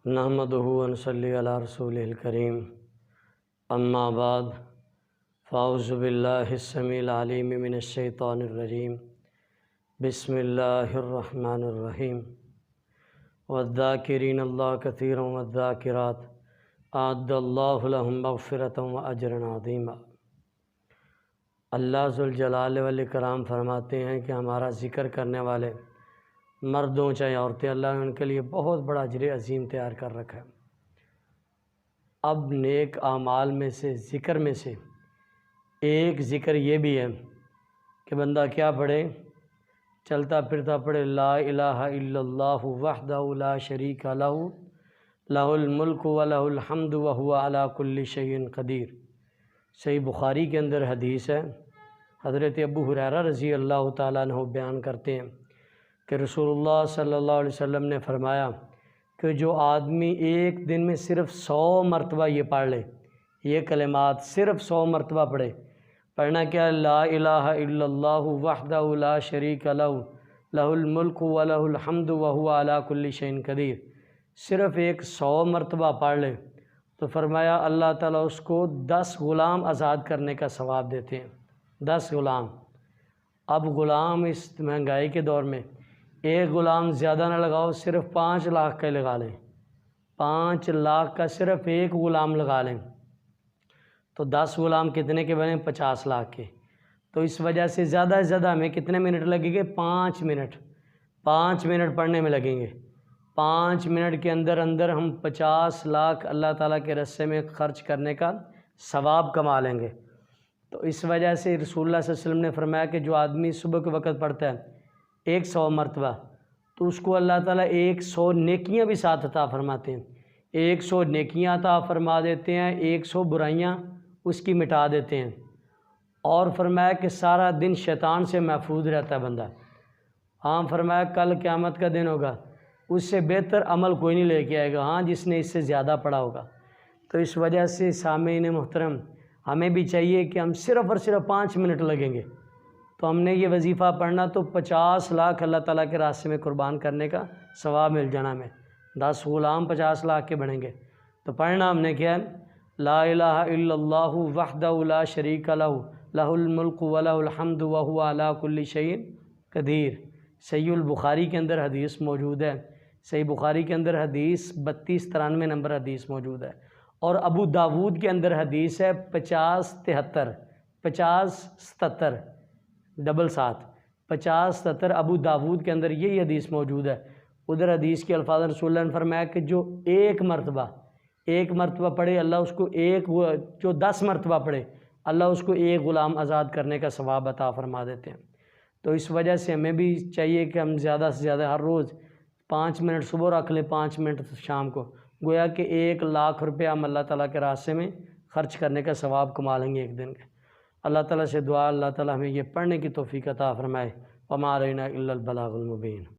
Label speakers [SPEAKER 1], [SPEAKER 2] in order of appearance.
[SPEAKER 1] نحمدہ و نصلی علی رسولہ الکریم اما بعد فاعوذ باللہ السمیع العلیم من الشیطان الرجیم بسم اللہ الرحمن الرحیم والذاکرین اللہ کثیرا والذاکرات اعد اللہ لہم مغفرۃ واجرا عظیما۔ اللہ ذوالجلال والاکرام فرماتے ہیں کہ ہمارا ذکر کرنے والے مردوں چاہے عورتیں، اللہ نے ان کے لیے بہت بڑا اجر عظیم تیار کر رکھا ہے۔ اب نیک اعمال میں سے، ذکر میں سے ایک ذکر یہ بھی ہے کہ بندہ کیا پڑھے؟ چلتا پھرتا پڑھے لا الہ الا اللہ وحدہ لا شریک لہ لہ الملک ولہ الحمد وہو علی کل شیء قدیر۔ صحیح بخاری کے اندر حدیث ہے، حضرت ابو ہریرہ رضی اللہ تعالیٰ عنہ بیان کرتے ہیں کہ رسول اللہ صلی اللہ علیہ وسلم نے فرمایا کہ جو آدمی ایک دن میں صرف 100 مرتبہ یہ پڑھ لے، یہ کلمات صرف 100 مرتبہ پڑھے، پڑھنا کیا؟ لا الہ الا اللہ وحدہ لا شریک لہ لہ الملک ولہ الحمد وہو علی کل شیء قدیر، صرف ایک 100 مرتبہ پڑھ لے تو فرمایا اللہ تعالیٰ اس کو 10 غلام آزاد کرنے کا ثواب دیتے ہیں۔ 10 غلام۔ اب غلام اس مہنگائی کے دور میں ایک غلام زیادہ نہ لگاؤ، صرف 5 لاکھ کا لگا لیں، 5 لاکھ کا صرف ایک غلام لگا لیں تو 10 غلام کتنے کے بنے؟ 50 لاکھ کے۔ تو اس وجہ سے زیادہ سے زیادہ ہمیں کتنے منٹ لگیں گے؟ 5 منٹ۔ 5 منٹ پڑھنے میں لگیں گے۔ 5 منٹ کے اندر اندر ہم 50 لاکھ اللہ تعالیٰ کے راستے میں خرچ کرنے کا ثواب کما لیں گے۔ تو اس وجہ سے رسول اللہ صلی اللہ علیہ وسلم نے فرمایا کہ جو آدمی صبح کے وقت پڑھتا ہے 100 مرتبہ تو اس کو اللہ تعالیٰ 100 نیکیاں بھی ساتھ عطا فرماتے ہیں۔ 100 نیکیاں عطا فرما دیتے ہیں، 100 برائیاں اس کی مٹا دیتے ہیں، اور فرمایا کہ سارا دن شیطان سے محفوظ رہتا ہے بندہ۔ ہاں فرمایا کل قیامت کا دن ہوگا، اس سے بہتر عمل کوئی نہیں لے کے آئے گا، ہاں جس نے اس سے زیادہ پڑھا ہوگا۔ تو اس وجہ سے سامعین محترم، ہمیں بھی چاہیے کہ ہم صرف اور صرف 5 منٹ لگیں گے تو ہم نے یہ وظیفہ پڑھنا تو 50 لاکھ اللہ تعالیٰ کے راستے میں قربان کرنے کا ثواب مل جانا ہمیں۔ 10 غلام 50 لاکھ کے بنیں گے۔ تو پڑھنا ہم نے کیا ہے؟ لا الہ الا اللہ وحدہ لا شریک لہ لہ الملک ولہ الحمد وہو علی کل شیء قدیر۔ صحیح البخاری کے اندر حدیث موجود ہے، صحیح بخاری کے اندر حدیث 3293 نمبر حدیث موجود ہے، اور ابو داود کے اندر حدیث ہے 5073 5077 7 5077 ابو داود کے اندر یہی حدیث موجود ہے۔ ادھر حدیث کے الفاظ رسول اللہ نے فرمایا کہ جو ایک مرتبہ پڑھے اللہ اس کو جو 10 مرتبہ پڑھے اللہ اس کو ایک غلام آزاد کرنے کا ثواب عطا فرما دیتے ہیں۔ تو اس وجہ سے ہمیں بھی چاہیے کہ ہم زیادہ سے زیادہ ہر روز 5 منٹ صبح رکھ لیں، 5 منٹ شام کو، گویا کہ 1 لاکھ روپیہ ہم اللہ تعالیٰ کے راستے میں خرچ کرنے کا ثواب کما لیں گے ایک دن کا۔ اللہ تعالیٰ سے دعا اللہ تعالیٰ ہمیں یہ پڑھنے کی توفیق عطا فرمائے۔ وما علینا الا البلاغ المبین۔